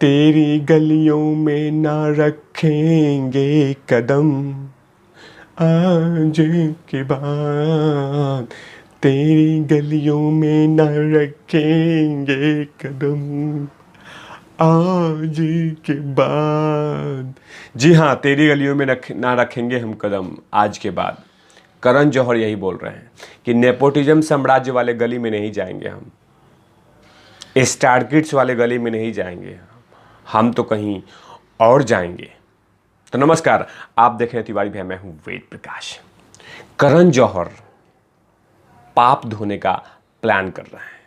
तेरी गलियों में ना रखेंगे कदम आज के बाद, तेरी गलियों में ना रखेंगे कदम आज के बाद। जी हाँ, तेरी गलियों में ना रखेंगे हम कदम आज के बाद। करण जौहर यही बोल रहे हैं कि नेपोटिज्म साम्राज्य वाले गली में नहीं जाएंगे हम, स्टार किड्स वाले गली में नहीं जाएंगे हम तो कहीं और जाएंगे। तो नमस्कार, आप देख रहे हैं तिवारी भैया, मैं हूं वेद प्रकाश। करण जौहर पाप धोने का प्लान कर रहे हैं।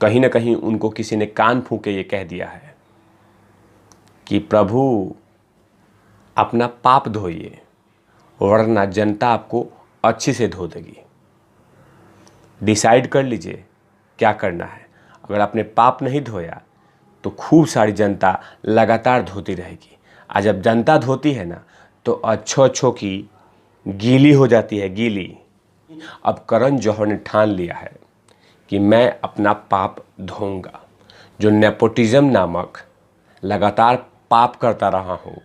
कहीं ना कहीं उनको किसी ने कान फूंके ये कह दिया है कि प्रभु अपना पाप धोइए वरना जनता आपको अच्छे से धो देगी। डिसाइड कर लीजिए क्या करना है। अगर आपने पाप नहीं धोया तो खूब सारी जनता लगातार धोती रहेगी। आज जब जनता धोती है ना तो अच्छों की गीली हो जाती है, गीली। अब करण जौहर ने ठान लिया है कि मैं अपना पाप धोऊंगा। जो नेपोटिज्म नामक लगातार पाप करता रहा हूँ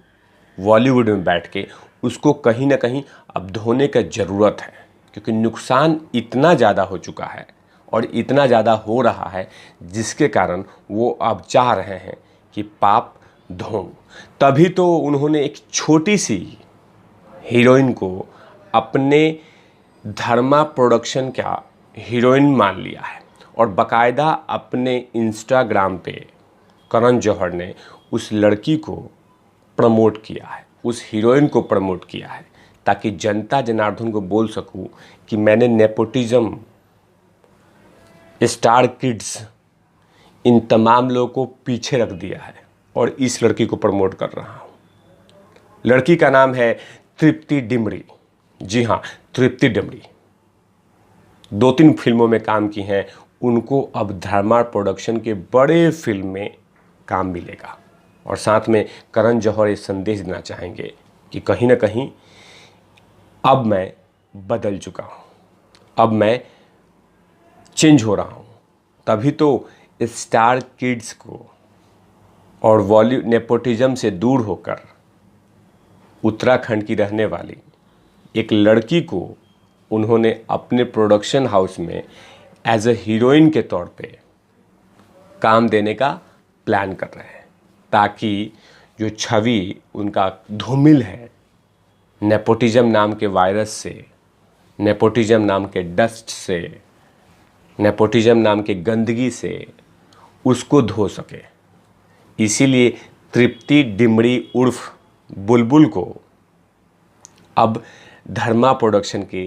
बॉलीवुड में बैठ के, उसको कहीं ना कहीं अब धोने की ज़रूरत है, क्योंकि नुकसान इतना ज़्यादा हो चुका है और इतना ज़्यादा हो रहा है जिसके कारण वो अब चाह रहे हैं कि पाप धोऊं। तभी तो उन्होंने एक छोटी सी हीरोइन को अपने धर्मा प्रोडक्शन का हीरोइन मान लिया है और बाकायदा अपने इंस्टाग्राम पे करण जौहर ने उस लड़की को प्रमोट किया है, उस हीरोइन को प्रमोट किया है, ताकि जनता जनार्दन को बोल सकूं कि मैंने नेपोटिज्म, स्टार किड्स, इन तमाम लोगों को पीछे रख दिया है और इस लड़की को प्रमोट कर रहा हूं। लड़की का नाम है तृप्ति डिमरी। जी हाँ, तृप्ति डिमरी 2-3 फिल्मों में काम की हैं। उनको अब धर्मा प्रोडक्शन के बड़े फिल्म में काम मिलेगा और साथ में करण जौहर ये संदेश देना चाहेंगे कि कहीं ना कहीं अब मैं बदल चुका हूँ, अब मैं चेंज हो रहा हूँ। तभी तो स्टार किड्स को और बॉलीवुड नेपोटिज्म से दूर होकर उत्तराखंड की रहने वाली एक लड़की को उन्होंने अपने प्रोडक्शन हाउस में एज ए हीरोइन के तौर पे काम देने का प्लान कर रहे हैं, ताकि जो छवि उनका धूमिल है नेपोटिज्म नाम के वायरस से, नेपोटिज्म नाम के डस्ट से, नेपोटिज्म नाम के गंदगी से, उसको धो सके। इसीलिए तृप्ति डिमरी उर्फ बुलबुल को अब धर्मा प्रोडक्शन के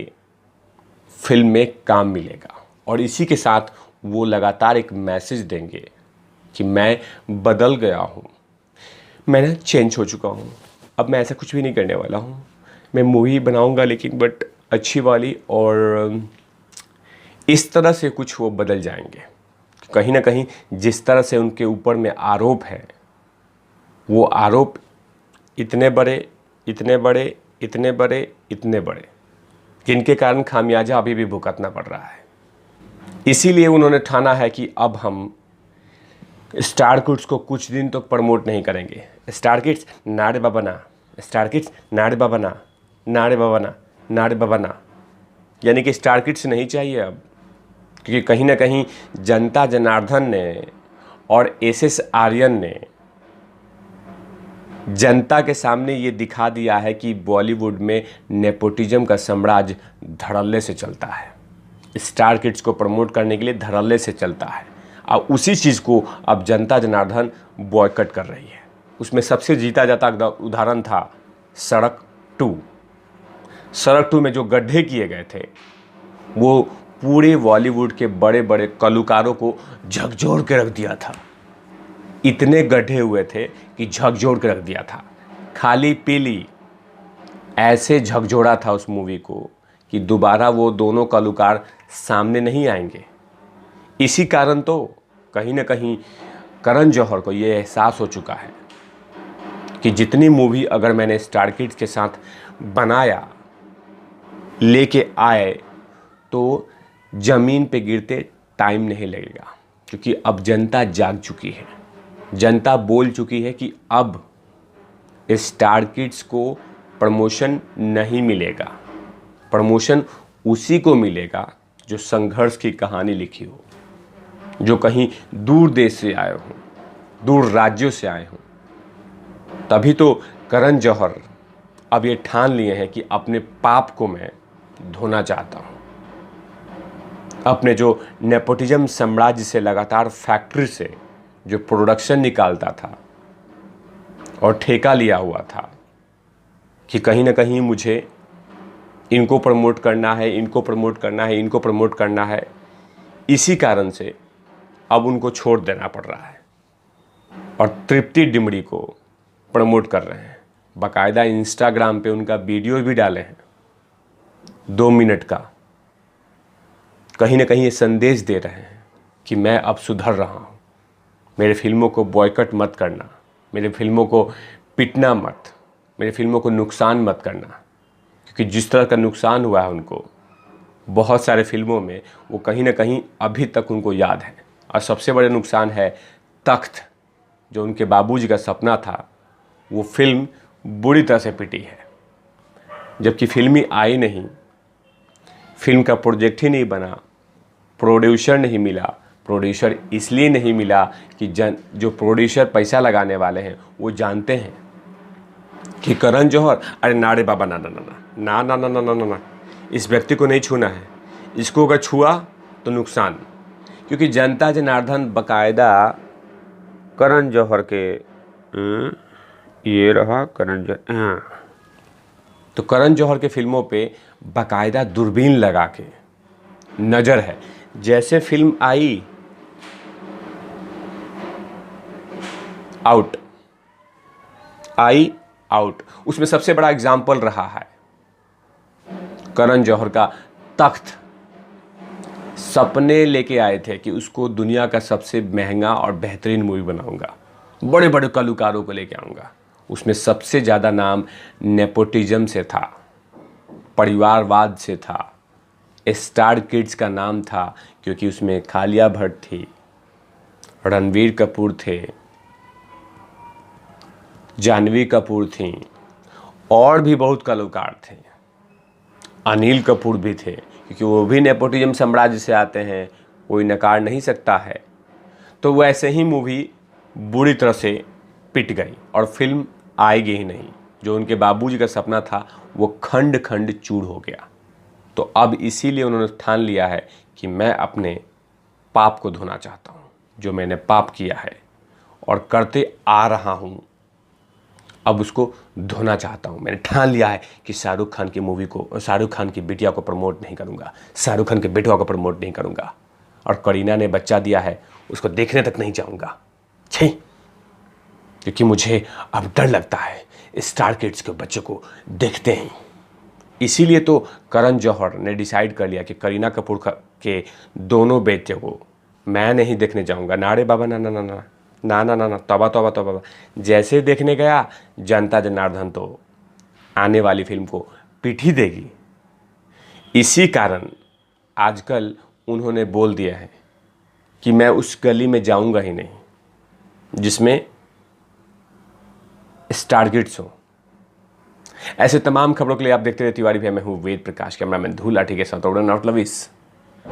फिल्म में काम मिलेगा और इसी के साथ वो लगातार एक मैसेज देंगे कि मैं बदल गया हूँ, मैं चेंज हो चुका हूँ, अब मैं ऐसा कुछ भी नहीं करने वाला हूँ। मैं मूवी बनाऊँगा लेकिन बट अच्छी वाली, और इस तरह से कुछ वो बदल जाएंगे। कहीं ना कहीं जिस तरह से उनके ऊपर में आरोप है, वो आरोप इतने बड़े, इतने बड़े, इतने बड़े, इतने बड़े, जिनके कारण खामियाजा अभी भी भुगतना पड़ रहा है। इसीलिए उन्होंने ठाना है कि अब हम स्टार किड्स को कुछ दिन तो प्रमोट नहीं करेंगे। स्टार किड्स नारे बाबा ना, स्टार किड्स नारे बाबा ना, नारे बाबा ना, नारे बाबा ना, यानी कि स्टार किड्स नहीं चाहिए अब, क्योंकि कहीं ना कहीं जनता जनार्दन ने और एसएस आर्यन ने जनता के सामने ये दिखा दिया है कि बॉलीवुड में नेपोटिज्म का साम्राज्य धड़ल्ले से चलता है। स्टार किड्स को प्रमोट करने के लिए धड़ल्ले से चलता है और उसी चीज़ को अब जनता जनार्दन बॉयकट कर रही है। उसमें सबसे जीता जाता उदाहरण था सड़क 2। सड़क 2 में जो गड्ढे किए गए थे वो पूरे बॉलीवुड के बड़े बड़े कलाकारों को झकझोर के रख दिया था। इतने गड्ढे हुए थे कि झकझोर के रख दिया था। खाली पीली ऐसे झकझोरा था उस मूवी को कि दोबारा वो दोनों कलाकार सामने नहीं आएंगे। इसी कारण तो कहीं ना कहीं करण जौहर को ये एहसास हो चुका है कि जितनी मूवी अगर मैंने स्टार किड्स के साथ बनाया, लेके आए, तो ज़मीन पे गिरते टाइम नहीं लगेगा, क्योंकि अब जनता जाग चुकी है। जनता बोल चुकी है कि अब स्टार किड्स को प्रमोशन नहीं मिलेगा। प्रमोशन उसी को मिलेगा जो संघर्ष की कहानी लिखी हो, जो कहीं दूर देश से आए हों, दूर राज्यों से आए हों। तभी तो करण जौहर अब ये ठान लिए हैं कि अपने पाप को मैं धोना चाहता हूँ। अपने जो नेपोटिज्म साम्राज्य से लगातार फैक्ट्री से जो प्रोडक्शन निकालता था और ठेका लिया हुआ था कि कहीं ना कहीं मुझे इनको प्रमोट करना है, इनको प्रमोट करना है, इनको प्रमोट करना है, इसी कारण से अब उनको छोड़ देना पड़ रहा है और तृप्ति डिमरी को प्रमोट कर रहे हैं। बाकायदा इंस्टाग्राम पे उनका वीडियो भी डाले हैं 2 मिनट का। कहीं ना कहीं ये संदेश दे रहे हैं कि मैं अब सुधर रहा हूँ, मेरे फिल्मों को बॉयकट मत करना, मेरे फिल्मों को पिटना मत, मेरे फिल्मों को नुकसान मत करना। क्योंकि जिस तरह का नुकसान हुआ है उनको बहुत सारे फिल्मों में, वो कहीं ना कहीं अभी तक उनको याद है। और सबसे बड़ा नुकसान है तख्त, जो उनके बाबूजी का सपना था, वो फिल्म बुरी तरह से पिटी है। जबकि फिल्म ही आई नहीं, फिल्म का प्रोजेक्ट ही नहीं बना, प्रोड्यूसर नहीं मिला। प्रोड्यूसर इसलिए नहीं मिला कि जो प्रोड्यूसर पैसा लगाने वाले हैं वो जानते हैं कि करण जौहर, अरे ना रे बाबा, ना ना ना ना ना ना ना ना ना ना, इस व्यक्ति को नहीं छूना है, इसको अगर छुआ तो नुकसान। क्योंकि जनता जनार्दन बाकायदा करण जौहर के ये रहा करण जौहर, तो करण जौहर के फिल्मों पे बाकायदा दूरबीन लगा के नज़र है। जैसे फिल्म आई आउट, उसमें सबसे बड़ा एग्जाम्पल रहा है करण जौहर का तख्त। सपने लेके आए थे कि उसको दुनिया का सबसे महंगा और बेहतरीन मूवी बनाऊंगा, बड़े बड़े कलाकारों को लेके आऊँगा। उसमें सबसे ज़्यादा नाम नेपोटिज्म से था, परिवारवाद से था, स्टार किड्स का नाम था, क्योंकि उसमें खालिया भट्ट थी, रणवीर कपूर थे, जानवी कपूर थी, और भी बहुत कलाकार थे, अनिल कपूर भी थे, क्योंकि वो भी नेपोटिज्म साम्राज्य से आते हैं, कोई नकार नहीं सकता है। तो वैसे ही मूवी बुरी तरह से पिट गई और फिल्म आएगी ही नहीं। जो उनके बाबूजी का सपना था वो खंड खंड चूर हो गया। तो अब इसीलिए उन्होंने ठान लिया है कि मैं अपने पाप को धोना चाहता हूँ, जो मैंने पाप किया है और करते आ रहा हूँ, अब उसको धोना चाहता हूँ। मैंने ठान लिया है कि शाहरुख खान की मूवी को, शाहरुख खान की बिटिया को प्रमोट नहीं करूँगा, शाहरुख खान के बेटवा को प्रमोट नहीं करूँगा, और करीना ने बच्चा दिया है उसको देखने तक नहीं जाऊँगा। छी, क्योंकि मुझे अब डर लगता है स्टार किड्स के बच्चे को देखते हैं। इसीलिए तो करण जौहर ने डिसाइड कर लिया कि करीना कपूर के दोनों बेटे को मैं नहीं देखने जाऊंगा। ना रे बाबा, ना ना ना ना ना ना ना ना, तौबा तौबा तौबा। जैसे देखने गया, जनता जनार्दन तो आने वाली फिल्म को पीठ ही देगी। इसी कारण आजकल उन्होंने बोल दिया है कि मैं उस गली में जाऊंगा ही नहीं जिसमें स्टार किड्स हो। ऐसे तमाम खबरों के लिए आप देखते रहे तिवारी भैया। मैं हूँ वेद प्रकाश, कैमरामैन धूल लाठी के साथ।